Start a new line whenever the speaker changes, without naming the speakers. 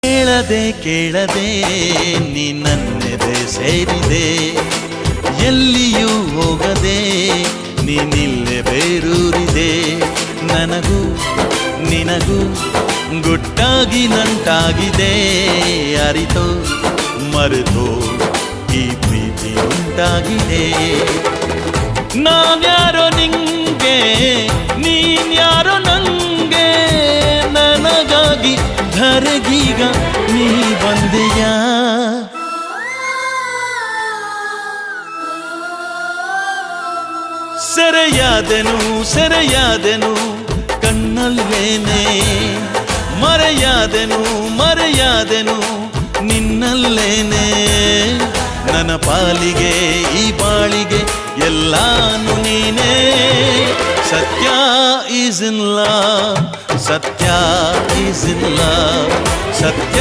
ಕೇಳದೆ ಕೇಳದೆ ನೀ ನನ್ನೆದೆ ಸೇರಿದೆ, ಎಲ್ಲಿಯೂ ಹೋಗದೆ ನೀನಿಲ್ಲೇ ಬೇರೂರಿದೆ. ನನಗೂ ನಿನಗೂ ಗುಟ್ಟಾಗಿ ನಂಟಾಗಿದೆ, ಅರಿತೋ ಮರೆತೋ ಈ ಪ್ರೀತಿ ಉಂಟಾಗಿದೆ. ನಾನ್ಯಾರೋ ನಿಂಗೆ ನೀನ್ಯಾರೋ ನಂಗೆ, ನನಗಾಗಿ ಧರೆಗೀಗ ನೀ ಬಂದೆಯಾ. ಸೆರೆಯಾದೆನು ಸೆರೆಯಾದೆನು ಕಣ್ಣಲ್ಲೇನೆ, ಮರೆಯಾದೆನು ಮರೆಯಾದೆನು ನಿನ್ನಲ್ಲೇನೆ. ನನ್ನ ಪಾಲಿಗೆ ಈ ಬಾಳಿಗೆ ಎಲ್ಲಾನು ನೀನೇ. ಸತ್ಯ ಈಸ್ ಇನ್ ಲವ್, ಸತ್ಯ ಈಸ್ ಇನ್ ಲವ್, ಸತ್ಯ